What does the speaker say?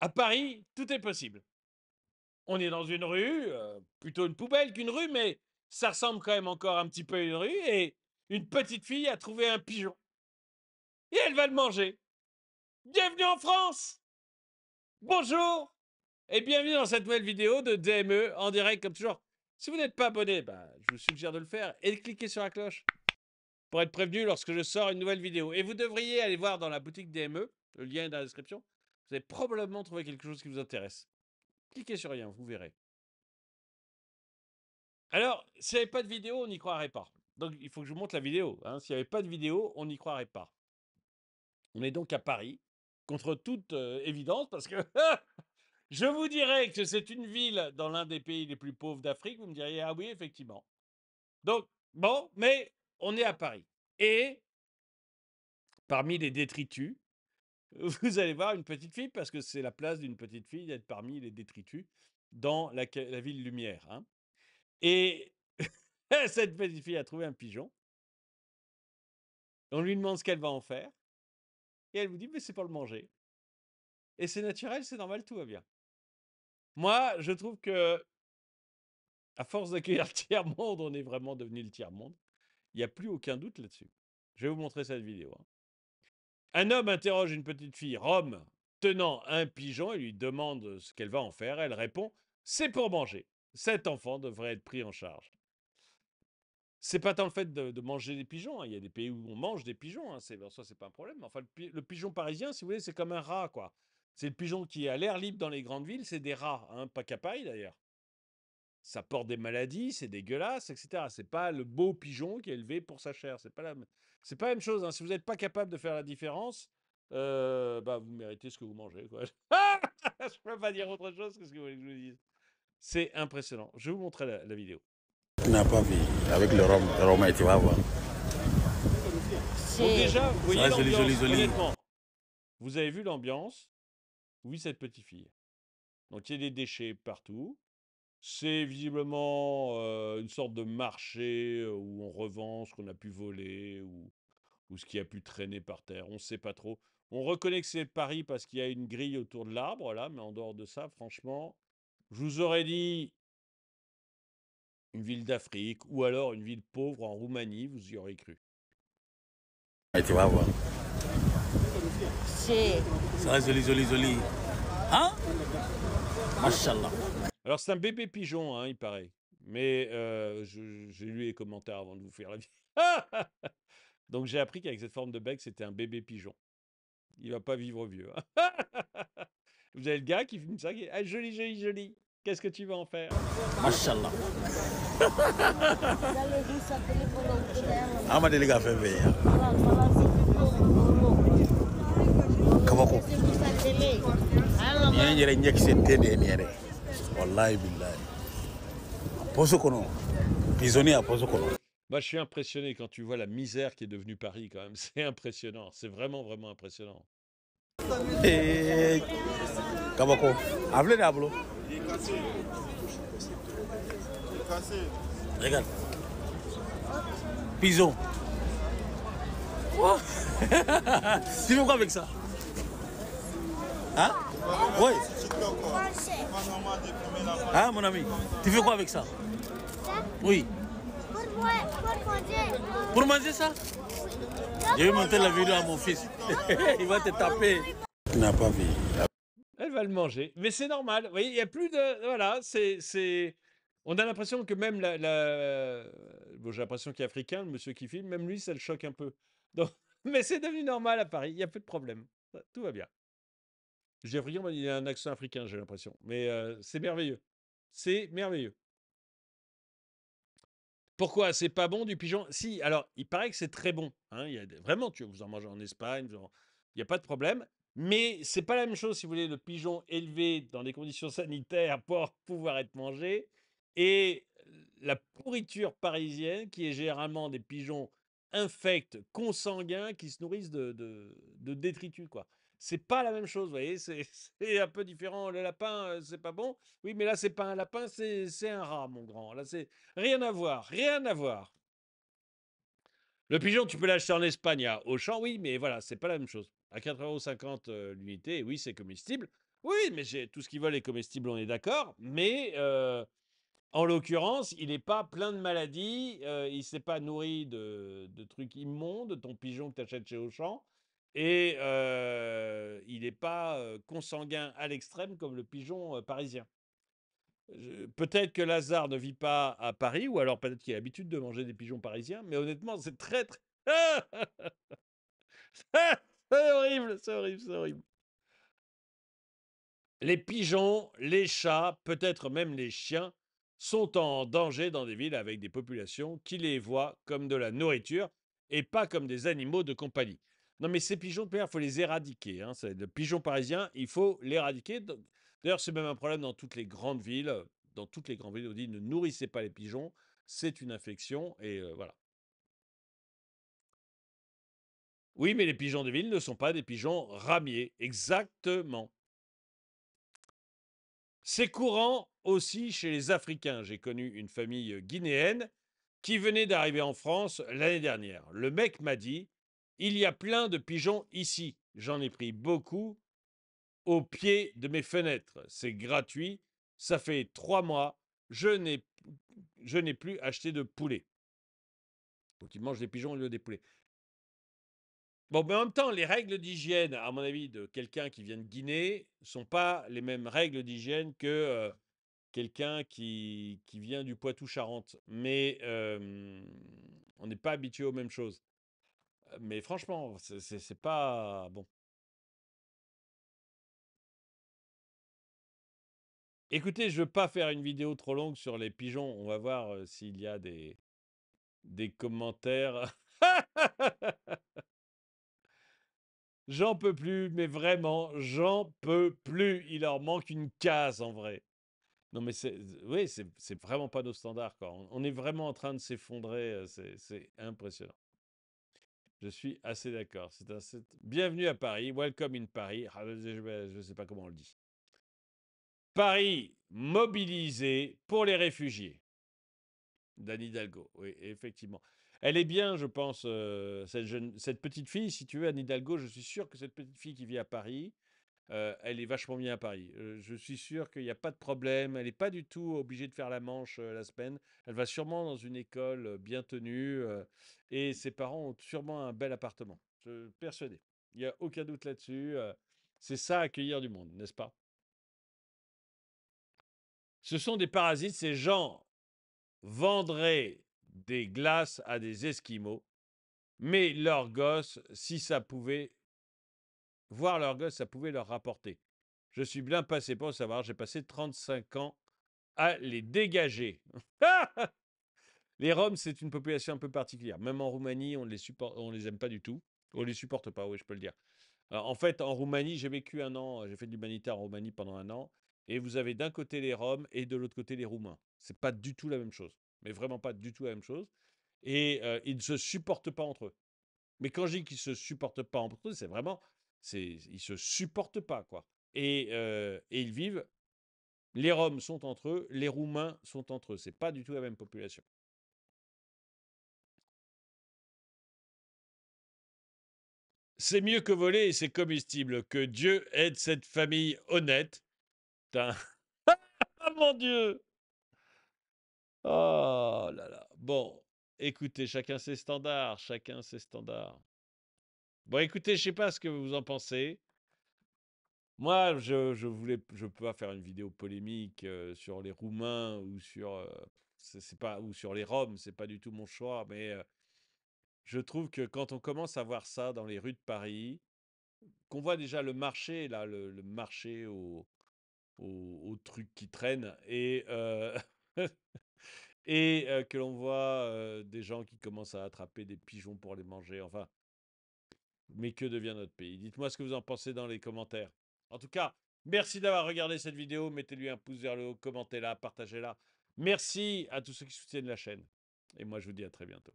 À Paris, tout est possible. On est dans une rue, plutôt une poubelle qu'une rue, mais ça ressemble quand même encore un petit peu à une rue, et une petite fille a trouvé un pigeon. Et elle va le manger. Bienvenue en France! Bonjour! Et bienvenue dans cette nouvelle vidéo de DME en direct comme toujours. Si vous n'êtes pas abonné, je vous suggère de le faire et de cliquer sur la cloche pour être prévenu lorsque je sors une nouvelle vidéo. Et vous devriez aller voir dans la boutique DME, le lien est dans la description. Vous allez probablement trouver quelque chose qui vous intéresse. Cliquez sur rien, vous verrez. Alors, s'il n'y avait pas de vidéo, on n'y croirait pas. Donc, il faut que je vous montre la vidéo. Hein. S'il n'y avait pas de vidéo, on n'y croirait pas. On est donc à Paris, contre toute évidence, parce que je vous dirais que c'est une ville dans l'un des pays les plus pauvres d'Afrique. Vous me diriez, ah oui, effectivement. Donc, bon, mais on est à Paris. Et parmi les détritus, vous allez voir une petite fille, parce que c'est la place d'une petite fille d'être parmi les détritus dans la ville Lumière. Hein. Et cette petite fille a trouvé un pigeon. On lui demande ce qu'elle va en faire. Et elle vous dit, mais c'est pour le manger. Et c'est naturel, c'est normal, tout va bien. Moi, je trouve que, à force d'accueillir le tiers-monde, on est vraiment devenu le tiers-monde. Il n'y a plus aucun doute là-dessus. Je vais vous montrer cette vidéo. Hein. Un homme interroge une petite fille, Rome, tenant un pigeon et lui demande ce qu'elle va en faire. Elle répond, c'est pour manger. Cet enfant devrait être pris en charge. C'est pas tant le fait de manger des pigeons. Hein. Il y a des pays où on mange des pigeons. Hein. Ça, c'est pas un problème. Enfin, le pigeon parisien, si vous voulez, c'est comme un rat, quoi. C'est le pigeon qui est à l'air libre dans les grandes villes. C'est des rats, hein, pas capailles d'ailleurs. Ça porte des maladies, c'est dégueulasse, etc. C'est pas le beau pigeon qui est élevé pour sa chair. C'est pas la même chose. Hein. Si vous n'êtes pas capable de faire la différence, vous méritez ce que vous mangez. Quoi. Je peux pas dire autre chose que ce que vous voulez que je vous dise. C'est impressionnant. Je vais vous montrer la vidéo. Tu n'as pas vu avec le rhum et tu vas voir. Donc déjà, vous voyez joli, l'ambiance, joli, joli. honnêtement. Vous avez vu l'ambiance? Oui, cette petite fille. Donc il y a des déchets partout. C'est visiblement une sorte de marché où on revend ce qu'on a pu voler ou ce qui a pu traîner par terre. On ne sait pas trop. On reconnaît que c'est Paris parce qu'il y a une grille autour de l'arbre, là, mais en dehors de ça, franchement, je vous aurais dit une ville d'Afrique ou alors une ville pauvre en Roumanie, vous y aurez cru. Et tu vas voir. C'est Ça joli, joli, joli. Hein? Machallah. Alors, c'est un bébé pigeon, hein, il paraît. Mais j'ai lu les commentaires avant de vous faire la vie. Donc, j'ai appris qu'avec cette forme de bec, c'était un bébé pigeon. Il va pas vivre vieux. Hein. Vous avez le gars qui filme ça, qui est ah, joli, joli, joli. Qu'est-ce que tu vas en faire? Machallah. dalle russa telefono dela. Ama deliga feve ya. Kabako. Ni yere nyek sente de ni yere. Wallahi billahi. Poso kono. Pisoni a poso kono. Moi, je suis impressionné quand tu vois la misère qui est devenue Paris, quand même. C'est impressionnant. C'est vraiment, vraiment impressionnant. Eh. Kabako. Hable d'ablo. Regarde. Pigeon. Oh. Tu fais quoi avec ça? Hein? Oui. Hein, mon ami? Tu fais quoi avec ça? Oui. Pour manger ça? Je vais montrer la vidéo à mon fils. Il va te taper. Tu n'as pas vu. Elle va le manger. Mais c'est normal. Vous voyez, il n'y a plus de... Voilà, On a l'impression que même Bon, j'ai l'impression qu'il est africain, le monsieur qui filme, même lui, ça le choque un peu. Donc... Mais c'est devenu normal à Paris, il n'y a plus de problème. Tout va bien. J'ai rien, il a un accent africain, j'ai l'impression. Mais c'est merveilleux. C'est merveilleux. Pourquoi? C'est pas bon du pigeon? Si, alors, il paraît que c'est très bon. Hein, vraiment, vous en mangez en Espagne, il n'y a pas de problème. Mais c'est pas la même chose, si vous voulez, le pigeon élevé dans des conditions sanitaires pour pouvoir être mangé et la pourriture parisienne qui est généralement des pigeons infects, consanguins, qui se nourrissent de détritus, quoi. C'est pas la même chose, vous voyez, c'est un peu différent. Le lapin, c'est pas bon. Oui, mais là, c'est pas un lapin, c'est un rat, mon grand. Là, c'est rien à voir, rien à voir. Le pigeon, tu peux l'acheter en Espagne à Auchan, oui, mais voilà, c'est pas la même chose. À 4,50 € l'unité, oui, c'est comestible. Oui, mais tout ce qu'ils veulent est comestible, on est d'accord. Mais en l'occurrence, il n'est pas plein de maladies, il ne s'est pas nourri de trucs immondes, ton pigeon que tu achètes chez Auchan, et il n'est pas consanguin à l'extrême comme le pigeon parisien. Peut-être que Lazare ne vit pas à Paris, ou alors peut-être qu'il a l'habitude de manger des pigeons parisiens, mais honnêtement, c'est très, très... c'est horrible, c'est horrible, c'est horrible. Les pigeons, les chats, peut-être même les chiens, sont en danger dans des villes avec des populations qui les voient comme de la nourriture et pas comme des animaux de compagnie. Non, mais ces pigeons, il faut les éradiquer. Hein. Le pigeon parisien, il faut l'éradiquer. D'ailleurs, c'est même un problème dans toutes les grandes villes. Dans toutes les grandes villes, on dit ne nourrissez pas les pigeons, c'est une infection, et voilà. Oui, mais les pigeons de ville ne sont pas des pigeons ramiers. Exactement. C'est courant aussi chez les Africains. J'ai connu une famille guinéenne qui venait d'arriver en France l'année dernière. Le mec m'a dit, il y a plein de pigeons ici. J'en ai pris beaucoup au pied de mes fenêtres. C'est gratuit. Ça fait 3 mois. Je n'ai plus acheté de poulet. Donc ils mangent des pigeons au lieu des poulets. Bon, mais en même temps, les règles d'hygiène, à mon avis, de quelqu'un qui vient de Guinée, ne sont pas les mêmes règles d'hygiène que quelqu'un qui vient du Poitou-Charentes. Mais on n'est pas habitué aux mêmes choses. Mais franchement, c'est pas bon. Écoutez, je veux pas faire une vidéo trop longue sur les pigeons. On va voir s'il y a des commentaires. J'en peux plus, mais vraiment, j'en peux plus. Il leur manque une case en vrai. Non, mais oui, c'est vraiment pas nos standards, quoi. On est vraiment en train de s'effondrer. C'est impressionnant. Je suis assez d'accord. Bienvenue à Paris. Welcome in Paris. Ah, je ne sais pas comment on le dit. Paris mobilisé pour les réfugiés. d'Anne Hidalgo, oui, effectivement. Elle est bien, je pense, cette petite fille, si tu veux, Anne Hidalgo, je suis sûr que cette petite fille qui vit à Paris, elle est vachement bien à Paris. Je suis sûr qu'il n'y a pas de problème. Elle n'est pas du tout obligée de faire la manche la semaine. Elle va sûrement dans une école bien tenue et ses parents ont sûrement un bel appartement. Je suis persuadé. Il n'y a aucun doute là-dessus. C'est ça, accueillir du monde, n'est-ce pas? Ce sont des parasites. Ces gens vendraient des glaces à des Esquimaux, mais leurs gosses, si ça pouvait, voir leurs gosses, ça pouvait leur rapporter. Je suis bien passé pour le savoir, j'ai passé 35 ans à les dégager. Les Roms, c'est une population un peu particulière. Même en Roumanie, on les aime pas du tout. On les supporte pas, oui, je peux le dire. Alors, en fait, en Roumanie, j'ai vécu 1 an, j'ai fait de l'humanitaire en Roumanie pendant 1 an, et vous avez d'un côté les Roms et de l'autre côté les Roumains. C'est pas du tout la même chose, mais vraiment pas du tout la même chose. Et ils ne se supportent pas entre eux. Mais quand je dis qu'ils se supportent pas entre eux, c'est vraiment, ils se supportent pas, quoi. Et ils vivent. Les Roms sont entre eux, les Roumains sont entre eux. C'est pas du tout la même population. C'est mieux que voler et c'est comestible. Que Dieu aide cette famille honnête. Putain. Ah mon Dieu! Oh là là. Bon, écoutez, chacun ses standards, chacun ses standards. Bon, écoutez, je sais pas ce que vous en pensez. Moi, je peux pas faire une vidéo polémique sur les Roumains ou c'est pas, ou sur les Roms, c'est pas du tout mon choix, mais je trouve que quand on commence à voir ça dans les rues de Paris, qu'on voit déjà le marché, là, le marché aux trucs qui traînent, et que l'on voit des gens qui commencent à attraper des pigeons pour les manger, enfin, mais que devient notre pays? Dites-moi ce que vous en pensez dans les commentaires. En tout cas, merci d'avoir regardé cette vidéo. Mettez-lui un pouce vers le haut, commentez-la, partagez-la. Merci à tous ceux qui soutiennent la chaîne. Et moi, je vous dis à très bientôt.